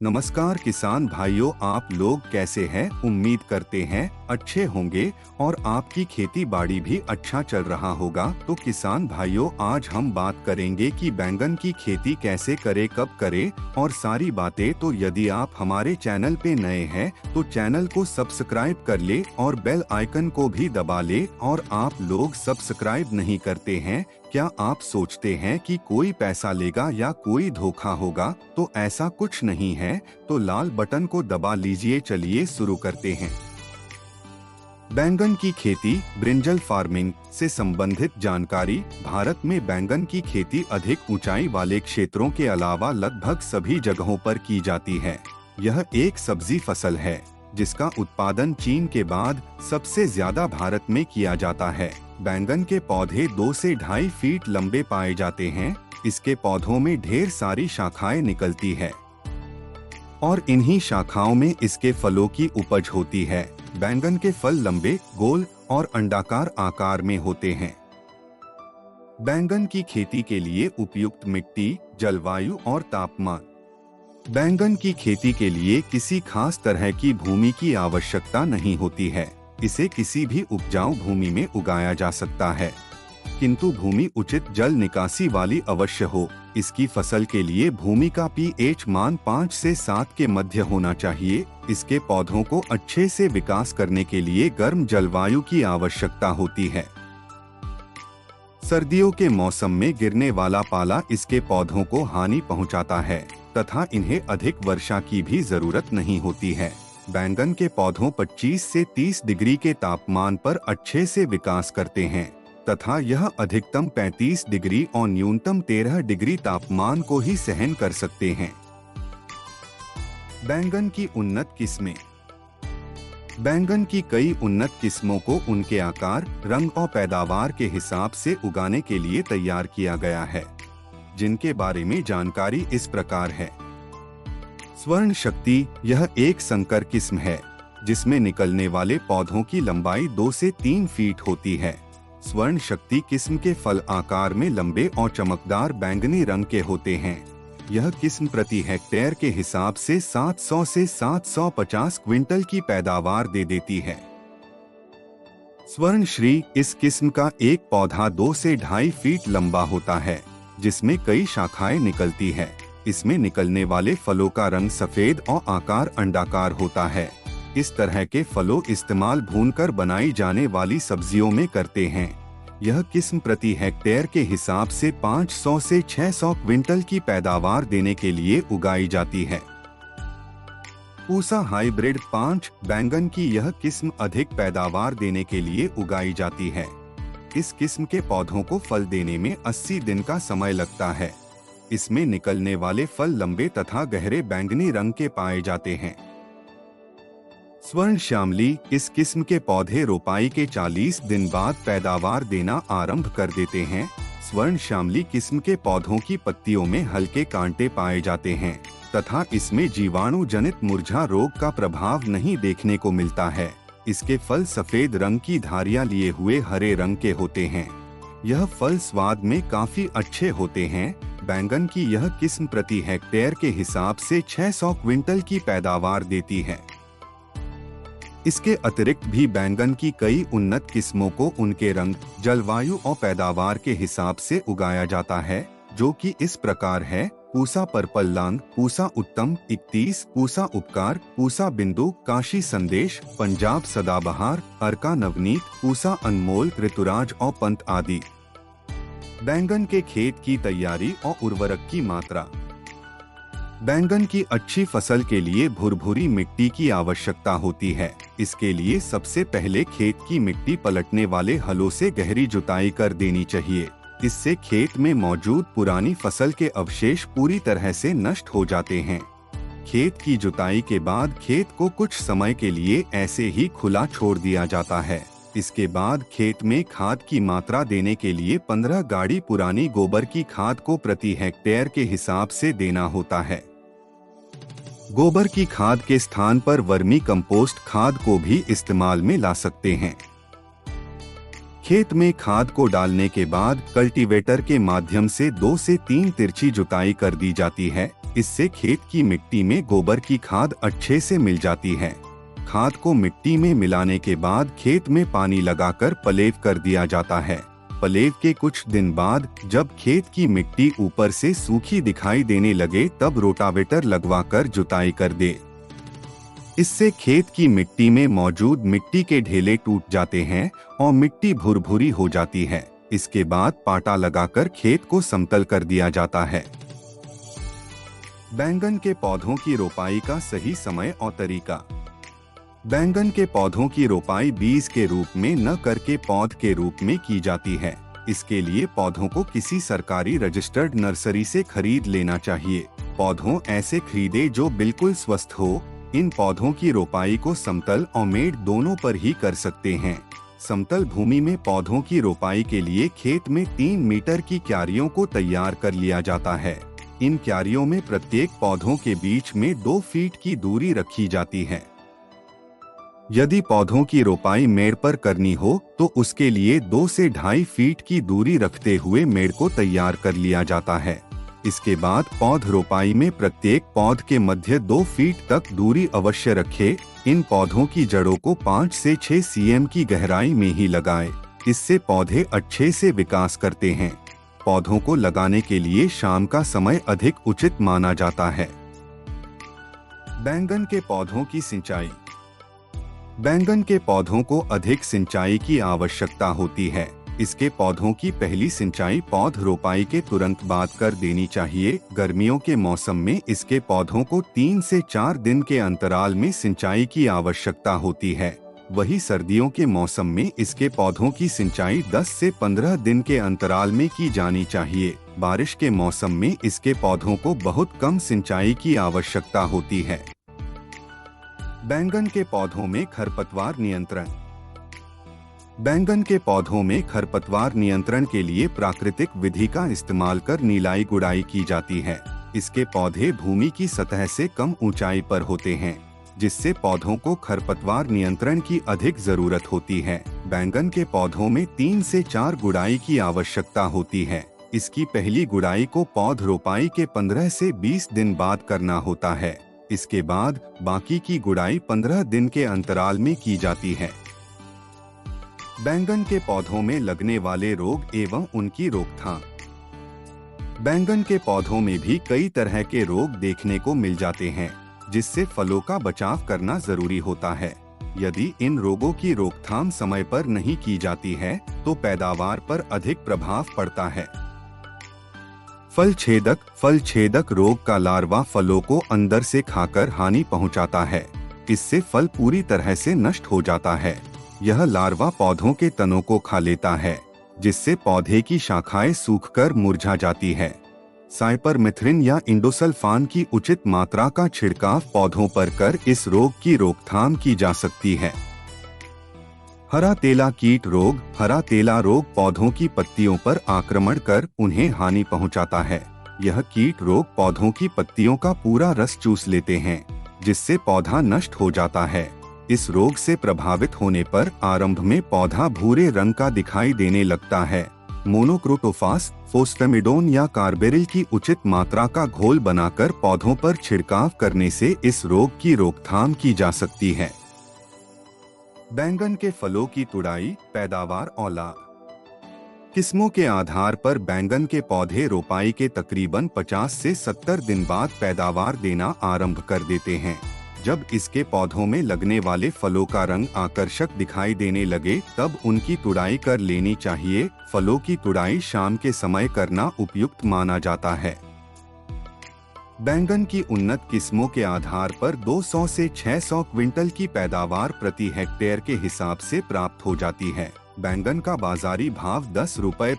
नमस्कार किसान भाइयों, आप लोग कैसे हैं? उम्मीद करते हैं अच्छे होंगे और आपकी खेती बाड़ी भी अच्छा चल रहा होगा। तो किसान भाइयों, आज हम बात करेंगे कि बैंगन की खेती कैसे करे, कब करे और सारी बातें। तो यदि आप हमारे चैनल पे नए हैं तो चैनल को सब्सक्राइब कर ले और बेल आइकन को भी दबा ले। और आप लोग सब्सक्राइब नहीं करते हैं, क्या आप सोचते हैं कि कोई पैसा लेगा या कोई धोखा होगा? तो ऐसा कुछ नहीं है। तो लाल बटन को दबा लीजिए। चलिए शुरू करते हैं। बैंगन की खेती, ब्रिंजल फार्मिंग से संबंधित जानकारी। भारत में बैंगन की खेती अधिक ऊंचाई वाले क्षेत्रों के अलावा लगभग सभी जगहों पर की जाती है। यह एक सब्जी फसल है जिसका उत्पादन चीन के बाद सबसे ज्यादा भारत में किया जाता है। बैंगन के पौधे 2 से 2.5 फीट लंबे पाए जाते हैं। इसके पौधों में ढेर सारी शाखाएं निकलती है और इन्हीं शाखाओं में इसके फलों की उपज होती है। बैंगन के फल लंबे, गोल और अंडाकार आकार में होते हैं। बैंगन की खेती के लिए उपयुक्त मिट्टी, जलवायु और तापमान। बैंगन की खेती के लिए किसी खास तरह की भूमि की आवश्यकता नहीं होती है। इसे किसी भी उपजाऊ भूमि में उगाया जा सकता है, किंतु भूमि उचित जल निकासी वाली अवश्य हो। इसकी फसल के लिए भूमि का pH मान 5 से 7 के मध्य होना चाहिए। इसके पौधों को अच्छे से विकास करने के लिए गर्म जलवायु की आवश्यकता होती है। सर्दियों के मौसम में गिरने वाला पाला इसके पौधों को हानि पहुंचाता है तथा इन्हें अधिक वर्षा की भी जरूरत नहीं होती है। बैंगन के पौधों 25 से 30 डिग्री के तापमान पर अच्छे से विकास करते हैं तथा यह अधिकतम 35 डिग्री और न्यूनतम 13 डिग्री तापमान को ही सहन कर सकते हैं। बैंगन की उन्नत किस्में। बैंगन की कई उन्नत किस्मों को उनके आकार, रंग और पैदावार के हिसाब से उगाने के लिए तैयार किया गया है, जिनके बारे में जानकारी इस प्रकार है। स्वर्ण शक्ति, यह एक संकर किस्म है जिसमें निकलने वाले पौधों की लंबाई 2 से 3 फीट होती है। स्वर्ण शक्ति किस्म के फल आकार में लंबे और चमकदार बैंगनी रंग के होते हैं। यह किस्म प्रति हेक्टेयर के हिसाब से 700 से 750 क्विंटल की पैदावार दे देती है। स्वर्ण श्री, इस किस्म का एक पौधा 2 से 2.5 फीट लंबा होता है जिसमें कई शाखाएं निकलती है। इसमें निकलने वाले फलों का रंग सफेद और आकार अंडाकार होता है। इस तरह के फलों इस्तेमाल भूनकर बनाई जाने वाली सब्जियों में करते हैं। यह किस्म प्रति हेक्टेयर के हिसाब से 500 से 600 क्विंटल की पैदावार देने के लिए उगाई जाती है। पूसा हाइब्रिड 5, बैंगन की यह किस्म अधिक पैदावार देने के लिए उगाई जाती है। इस किस्म के पौधों को फल देने में 80 दिन का समय लगता है। इसमें निकलने वाले फल लंबे तथा गहरे बैंगनी रंग के पाए जाते हैं। स्वर्ण श्यामली, इस किस्म के पौधे रोपाई के 40 दिन बाद पैदावार देना आरंभ कर देते हैं। स्वर्ण श्यामली किस्म के पौधों की पत्तियों में हल्के कांटे पाए जाते हैं तथा इसमें जीवाणु जनित मुरझा रोग का प्रभाव नहीं देखने को मिलता है। इसके फल सफेद रंग की धारियां लिए हुए हरे रंग के होते हैं। यह फल स्वाद में काफी अच्छे होते हैं। बैंगन की यह किस्म प्रति हेक्टेयर के हिसाब से 600 क्विंटल की पैदावार देती है। इसके अतिरिक्त भी बैंगन की कई उन्नत किस्मों को उनके रंग, जलवायु और पैदावार के हिसाब से उगाया जाता है, जो कि इस प्रकार है। पूसा पर्पल लांग, पूसा उत्तम 31, पूसा उपकार, पूसा बिंदु, काशी संदेश, पंजाब सदाबहार, अर्का नवनीत, पूसा अनमोल, ऋतुराज और पंत आदि। बैंगन के खेत की तैयारी और उर्वरक की मात्रा। बैंगन की अच्छी फसल के लिए भुरभुरी मिट्टी की आवश्यकता होती है। इसके लिए सबसे पहले खेत की मिट्टी पलटने वाले हलों से गहरी जुताई कर देनी चाहिए। इससे खेत में मौजूद पुरानी फसल के अवशेष पूरी तरह से नष्ट हो जाते हैं। खेत की जुताई के बाद खेत को कुछ समय के लिए ऐसे ही खुला छोड़ दिया जाता है। इसके बाद खेत में खाद की मात्रा देने के लिए 15 गाड़ी पुरानी गोबर की खाद को प्रति हेक्टेयर के हिसाब से देना होता है। गोबर की खाद के स्थान पर वर्मी कंपोस्ट खाद को भी इस्तेमाल में ला सकते हैं। खेत में खाद को डालने के बाद कल्टीवेटर के माध्यम से 2 से 3 तिरछी जुताई कर दी जाती है। इससे खेत की मिट्टी में गोबर की खाद अच्छे से मिल जाती है। खाद को मिट्टी में मिलाने के बाद खेत में पानी लगाकर पलेव कर दिया जाता है। पलेव के कुछ दिन बाद जब खेत की मिट्टी ऊपर से सूखी दिखाई देने लगे तब रोटावेटर लगवाकर जुताई कर दे। इससे खेत की मिट्टी में मौजूद मिट्टी के ढेले टूट जाते हैं और मिट्टी भुरभुरी हो जाती है। इसके बाद पाटा लगाकर खेत को समतल कर दिया जाता है। बैंगन के पौधों की रोपाई का सही समय और तरीका। बैंगन के पौधों की रोपाई बीज के रूप में न करके पौध के रूप में की जाती है। इसके लिए पौधों को किसी सरकारी रजिस्टर्ड नर्सरी से खरीद लेना चाहिए। पौधों ऐसे खरीदे जो बिल्कुल स्वस्थ हो। इन पौधों की रोपाई को समतल और मेड़ दोनों पर ही कर सकते हैं। समतल भूमि में पौधों की रोपाई के लिए खेत में 3 मीटर की क्यारियों को तैयार कर लिया जाता है। इन क्यारियों में प्रत्येक पौधों के बीच में 2 फीट की दूरी रखी जाती है। यदि पौधों की रोपाई मेड़ पर करनी हो तो उसके लिए 2 से 2.5 फीट की दूरी रखते हुए मेड़ को तैयार कर लिया जाता है। इसके बाद पौध रोपाई में प्रत्येक पौध के मध्य 2 फीट तक दूरी अवश्य रखे। इन पौधों की जड़ों को 5 से 6 cm की गहराई में ही लगाएं। इससे पौधे अच्छे से विकास करते हैं। पौधों को लगाने के लिए शाम का समय अधिक उचित माना जाता है। बैंगन के पौधों की सिंचाई। बैंगन के पौधों को अधिक सिंचाई की आवश्यकता होती है। इसके पौधों की पहली सिंचाई पौध रोपाई के तुरंत बाद कर देनी चाहिए। गर्मियों के मौसम में इसके पौधों को 3 से 4 दिन के अंतराल में सिंचाई की आवश्यकता होती है। वही सर्दियों के मौसम में इसके पौधों की सिंचाई 10 से 15 दिन के अंतराल में की जानी चाहिए। बारिश के मौसम में इसके पौधों को बहुत कम सिंचाई की आवश्यकता होती है। बैंगन के पौधों में खरपतवार नियंत्रण। बैंगन के पौधों में खरपतवार नियंत्रण के लिए प्राकृतिक विधि का इस्तेमाल कर निलाई गुड़ाई की जाती है। इसके पौधे भूमि की सतह से कम ऊंचाई पर होते हैं, जिससे पौधों को खरपतवार नियंत्रण की अधिक जरूरत होती है। बैंगन के पौधों में 3 से 4 गुड़ाई की आवश्यकता होती है। इसकी पहली गुड़ाई को पौध रोपाई के 15 से 20 दिन बाद करना होता है। इसके बाद बाकी की गुड़ाई 15 दिन के अंतराल में की जाती है। बैंगन के पौधों में लगने वाले रोग एवं उनकी रोकथाम। बैंगन के पौधों में भी कई तरह के रोग देखने को मिल जाते हैं, जिससे फलों का बचाव करना जरूरी होता है। यदि इन रोगों की रोकथाम समय पर नहीं की जाती है तो पैदावार पर अधिक प्रभाव पड़ता है। फल छेदक रोग का लार्वा फलों को अंदर से खाकर हानि पहुंचाता है। इससे फल पूरी तरह से नष्ट हो जाता है। यह लार्वा पौधों के तनों को खा लेता है, जिससे पौधे की शाखाएं सूखकर मुरझा जाती है। साइपरमेथ्रिन या इंडोसल्फान की उचित मात्रा का छिड़काव पौधों पर कर इस रोग की रोकथाम की जा सकती है। हरा तेला कीट रोग। हरा तेला रोग पौधों की पत्तियों पर आक्रमण कर उन्हें हानि पहुंचाता है। यह कीट रोग पौधों की पत्तियों का पूरा रस चूस लेते हैं, जिससे पौधा नष्ट हो जाता है। इस रोग से प्रभावित होने पर आरंभ में पौधा भूरे रंग का दिखाई देने लगता है। मोनोक्रोटोफास, फोस्फेमिडोन या कार्बेरिल की उचित मात्रा का घोल बनाकर पौधों पर छिड़काव करने से इस रोग की रोकथाम की जा सकती है। बैंगन के फलों की तुड़ाई, पैदावार और लाभ। किस्मों के आधार पर बैंगन के पौधे रोपाई के तकरीबन 50 से 70 दिन बाद पैदावार देना आरंभ कर देते हैं। जब इसके पौधों में लगने वाले फलों का रंग आकर्षक दिखाई देने लगे तब उनकी तुड़ाई कर लेनी चाहिए। फलों की तुड़ाई शाम के समय करना उपयुक्त माना जाता है। बैंगन की उन्नत किस्मों के आधार पर 200 से 600 क्विंटल की पैदावार प्रति हेक्टेयर के हिसाब से प्राप्त हो जाती है। बैंगन का बाजारी भाव 10 रुपए